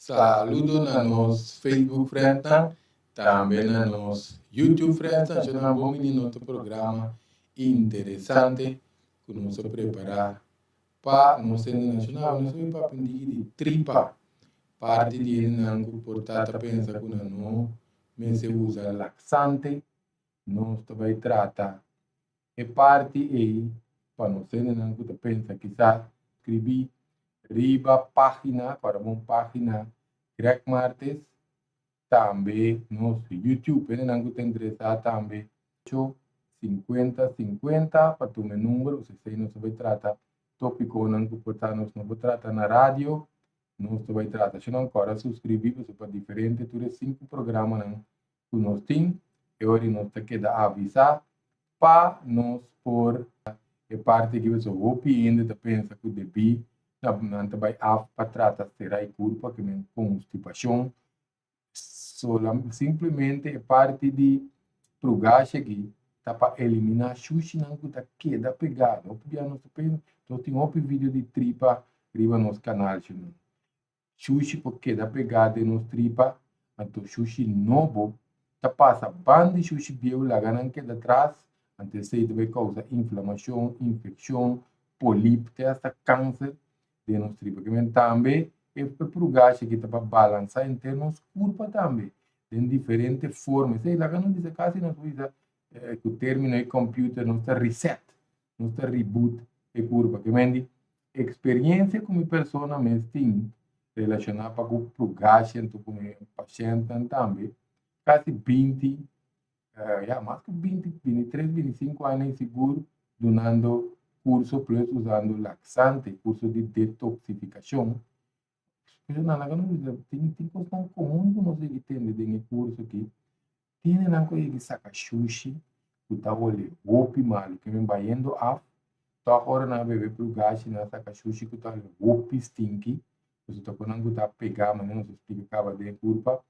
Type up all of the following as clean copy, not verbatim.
Saludo na nos Facebook friends, também na nos YouTube friends, já não vamos menino outro programa interessante que nós preparar para nós nacional, nós vamos para de tripa, parte de nango portata pensa que não, mas se usa laxante, nós também trata e parte aí para nós nango pensa que já escrevi riba página, para uma página Greg Martes, também no YouTube, ele não tem interessado também, 50-50, para tu meu número, se você não vai tratar tópico, não portar, não vai tratar na rádio, não vai tratar, se não agora subscrever, você para diferente, tudo 5 programas que nós temos, e hoje nós te queda avisar, para nós por a parte que você ainda pensa que deve não vai para tratar será culpa que me constipação simplesmente é parte de progresso aqui tá para eliminar sushi não que tá queda pegado o piano então tem outro vídeo de tripa riba no canal sushi porque dá pegada nos tripa então sushi novo tá passa band de sushi bio lá ganan que atrás antes de vai causar inflamação infecção pólipo até câncer de nos tripa que também é para que está para balançar em termos curva também em diferentes formas sei lá não diz quase não usa que o termo é computer não está reset não está reboot é curva que mendi experiência como pessoa mesmo tem relacionada com o progresso com o paciente também quase 20 mais que 20 23 25 anos seguro donando curso plus usando laxante curso de detoxificação tem coisa tão comum que nós entendemos nesse curso aqui. Tem não coisa que saca sushi, que tá olhando, opi mal, que me vai indo a, tá agora na bebê pro gás, na saca sushi, que tá olhando, opi stinky, você tá quando tá pegar, mas não se explica, acaba de culpa.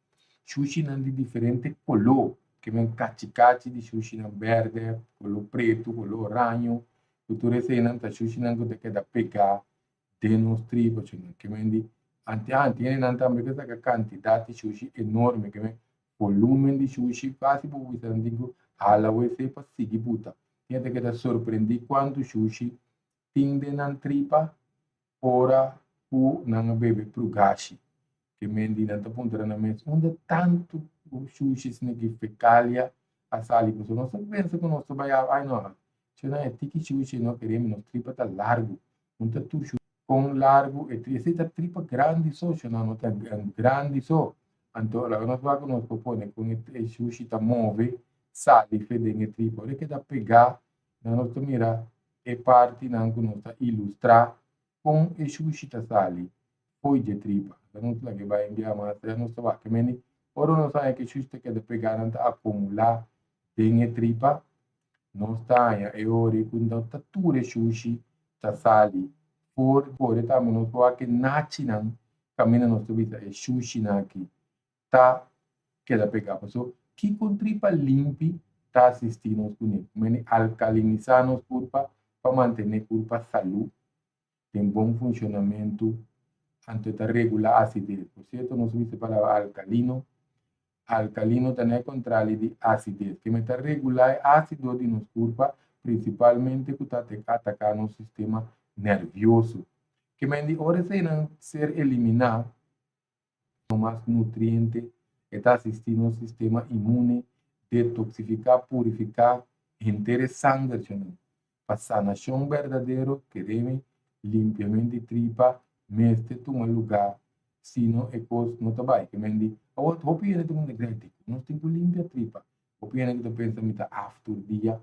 Sushi não de diferente color, que me cati de sushi não verde, color preto, color ranho, que tu recém tá sushi não que te queda pegar, de nos tribos, que me di tiene também essa quantidade de sushi enorme, que é volume de sushi, quase por você digo, ala você para seguir puta. Tinha que te surpreender quanto sushi tem na tripa, ora o não bebe pro gashi. Que mendi na ponta na mesa, onde tanto o sushi que fecalia a sali, você não sabe pensa que nós vai ai não, se não é tiki sushi não queremos, nos tripa tá largo, não tá tu com largo e essa tripa grande só, se não tá grande só. Então, la nós vamos nos propone com o sushi tá move, sale fede tripa, ora que dá pegar, na nossa mira e parte não que nós tá ilustrar com o sushi tá sale, foi de tripa. Então, não que vai enviar mais, não está vai que meni, ora nós sabe que sushi que dá pegar não tá acumular tem tripa, não está e ora quando tá tudo sushi tá sale por também nós vamos que nachinan caminha nos vida é sushi naki tá que dá pegar pessoa que contripa limpe tá assistindo os bonito mas alcalinizar nos curva para manter curva saúde tem bom funcionamento ante tá regular a acidez por certo nós vamos para alcalino também controle de acidez que meta regular ácido de nos curva principalmente que está atacando o sistema nervioso que me horas não ser eliminado mais nutriente está assistindo o sistema imune detoxificar purificar interessante para sanação verdadeiro queremos limpiamente tripa mestre toma lugar sino é coisa não tá bem que me diz o opinião de mundo grande nós temos que limpar tripa opinião que tu pensa me tá after dia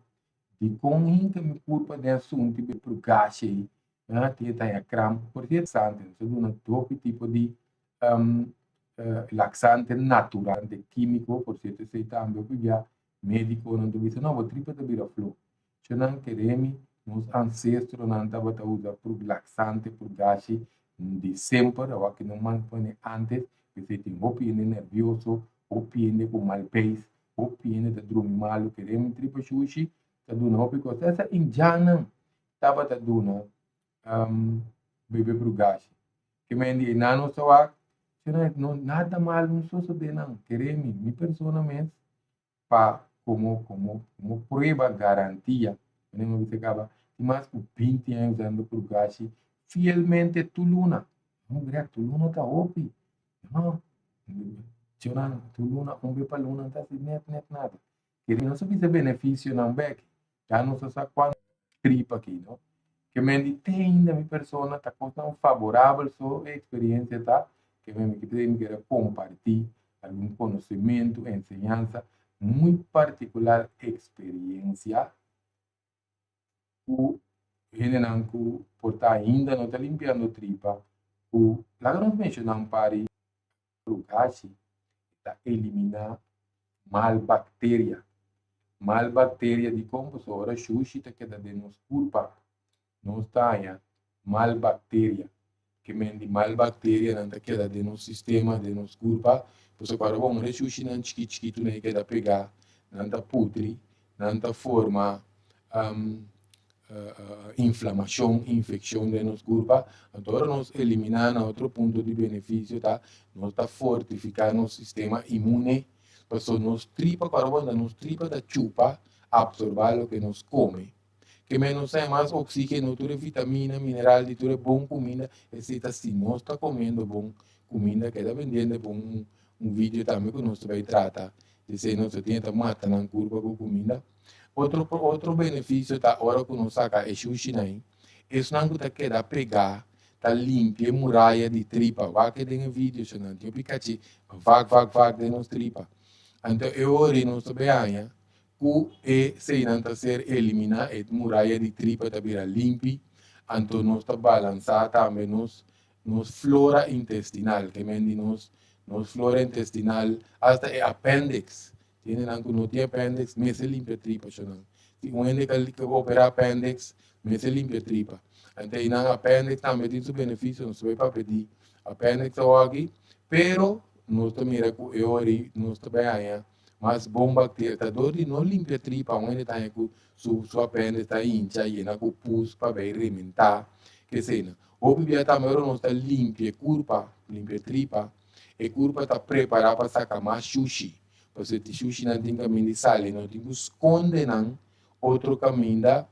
de com que me culpa de assunto de pro gache tinha tem cram porque é santo se dá todo tipo de um, laxante natural de químico por certo se também porque médico não duvida não o tripa de vira flu se não queremos nos ancestros não estava a usar por laxante por gache de sempre ou que não mantém antes que se tem opinião nervioso opinião com mal pace opinião de dormir mal queremos tripa sushi tá dando porque essa indiana estava tá dando bebê pro gashi que me indi nano so não nada mal não sou de não. Queremos, minha pessoa mesmo, para como prueba, garantia, não você acaba, mas com 20 anos andando por gashi, fielmente tu luna. Não, tu luna está opi. Não, Jonan, tu luna, para luna, está assim, net nada. Queremos não sabe se benefício não back. Já não sei quanto tripa aqui, não? Que me tem ainda minha pessoa está tão favorável sua experiência, tá? Que me tem que compartilhar algum conhecimento, ensinança, muito particular experiência, o Renanco por estar ainda não está limpando tripa, o lá que nós mencionamos para o gás, está eliminar mal bactéria de compostadora, xuxi, que dá de nos culpa, não está mal bactéria, que mende mal bactéria, não está queda de nos sistema, de nos culpa, você para bom, o xuxi não chiquito, nem queda pegar, não está putri, não está forma, inflamação, infecção de nos culpa, então nós eliminar outro ponto de benefício, tá? Nós está fortificar nosso sistema imune, para nos tripa, para quando nos tripa da chupa, absorver o que nos come. Que menos é mais oxígeno, tudo vitamina, mineral, de tudo bom comida, etc. Se nós está comendo bom comida, que está vendendo bom vídeo também que nós vai tratar, de se nós tenta matar na curva com comida. Outro benefício tá hora que nós saca é sushi aí. Isso não está queda pegar, tá limpa muralha de tripa, vai que tem vídeo, se não tem Pikachu, vai de nos tripa. Então eu ori não sabe ainda, que se não está ser eliminar a muralha de tripa tá vira limpa, então nós está balançar também nos flora intestinal, que mendi nos flora intestinal, hasta o apêndice. Tiene que no tiene appendix, me se limpia tripa, chonang. Si un ende que opera appendix, me se limpia tripa. Ante inang appendix também tem seu benefício, não se vai para pedir appendix ou aqui, pero nós também mira que eu aí nós também aí, mas bom bactéria, tá dor de não limpia tripa, um ende tá com su appendix tá incha e na com pus para ver alimentar, que seja. O bebê também nós tá limpia curva, limpia tripa, e curva tá preparada para sacar mais sushi. Você te sushi não tem caminho de sal, não tem que esconder outro caminho da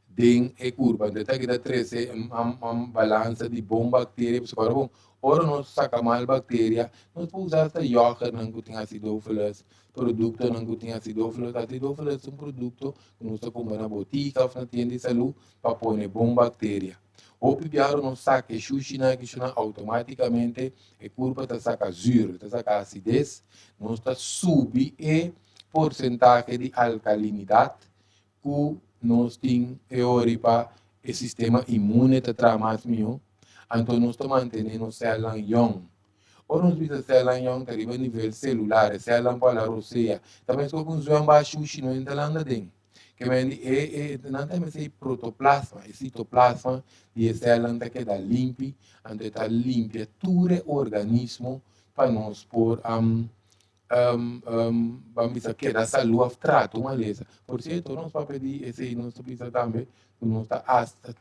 den e curva. Então, aqui dá 13 uma balança de bom bactéria. Você fala, bom, ora nós saca mal bactéria, nós podemos usar esta yoga, não que tem acidófilas, produto não que tem acidófilas. Acidófilas é um produto que nós compramos na botica, na tienda de saúde, para pôr bom bactéria. O pibiaro não saca sushi na que automaticamente a curva está saca zero, está saca acidez, não está sub e porcentagem de alcalinidade que nós temos para o sistema imune está mais melhor, então nós estamos mantendo o célula young. Ou nós vimos célula young que arriba a nível celular, célula para a roceia, também se com zoom baixo sushi não entra lá dentro. Que não tem esse protoplasma, esse citoplasma de célula que queda limpa, ante está limpa todo o organismo para nós pôr vamos dizer que da saúde trato uma lesa. Por certo, nós para pedir esse nós precisa também nós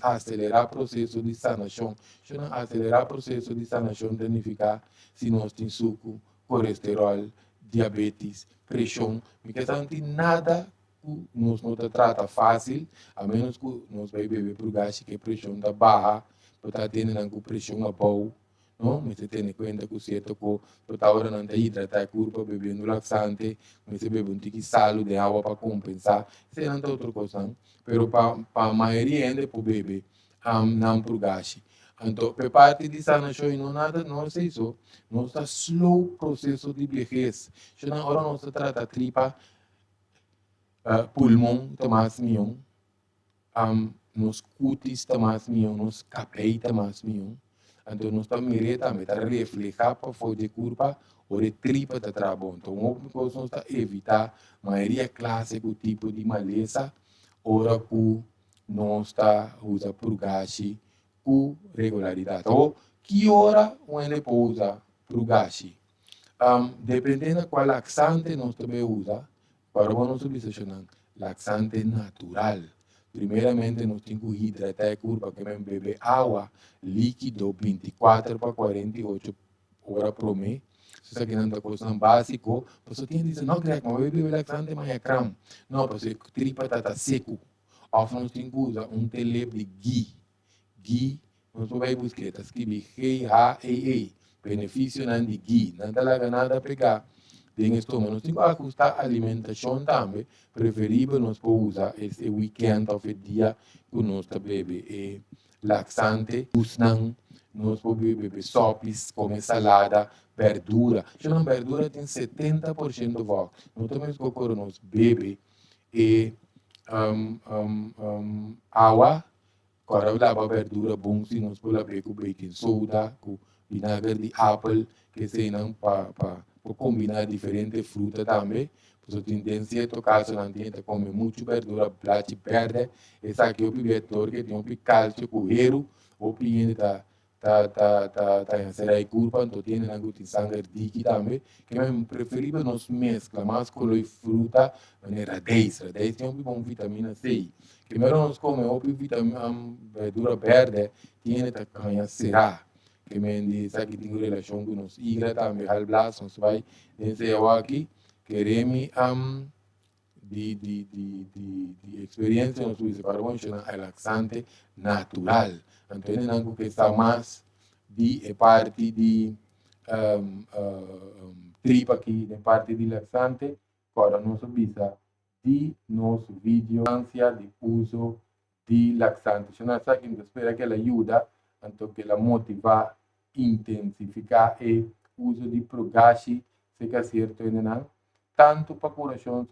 acelerar o processo de sanação. Se não acelerar o processo de sanação, significa se nós temos suco, colesterol, diabetes, pressão, porque não tem nada que nós não trata fácil, a menos que nós vai beber por gás que a pressão está baixa, para estar tendo pressão a boa. Não? Mas você tem em conta que você tocou, toda hora não está hidratar a curva, bebendo laxante, mas você bebe um tique de sal de água para compensar. Isso não é outra coisa, não. Mas para a maioria ainda para beber, não por gás. Então, por parte de sanação, não nada, não sei isso. Não está slow processo de vejez. Se na hora não se trata tripa, pulmão, está mais mion, nos cutis, está mais mion, nos capéis, está mais mion. Então, nós estamos também a refletir para fazer curva ou de tripa de trabalho. Então, uma coisa nós evitar a maioria clássica tipo de maleza, ora que nós está usa por gashi com regularidade. Ou que hora onde pode usar por gashi? Dependendo de qual laxante nós também usa, para nós substituir laxante natural. primeiramente nós temos que hidratar a curva, que é beber água líquido 24 para 48 horas por mês. Se você não está coisa básico, você tem que dizer, não, Greg, mas eu beber laxante, mas é crão. Não, porque a tripa está seco. Ou nós temos que usar telep de ghee. Ghee, nós vamos buscar, está escrito G-H-A-A. Benefício não de ghee, não está lá nada a pegar. Tem estômago, nós temos que ajustar a alimentação também. Preferível nós podemos usar esse weekend ou dia que nós bebe laxante, nós podemos beber sopes, comer salada, verdura. A verdura tem 70% de válvula. Nós também nós bebe água. Agora lava verdura bom se nós podemos beber com baking soda, com vinagre de apple, que se não para combinar diferentes frutas também. Você tem certo caso não tem que comer muito verdura, plate verde, essa aqui é o pibetor que tem um cálcio correiro, o pinho será curva, então tem que sangue líquido também, que é preferível nós mescla mais com a fruta, maneira 10 tem um bom vitamina C. Primeiro nós comemos vitamina verdura verde, tem que conhecer que me sabe que tem relação com nós igra também, halblas, nós vai dizer aqui, queremos de experiência nós usamos para um relaxante natural. Então, ele não que está mais de parte de tripa aqui, de parte de laxante, agora nós visa de nosso vídeo de uso de laxante. Se nós aqui espera que ela ajuda, então que ela motiva a intensificar o uso de progashi, se que é certo, tanto para coração,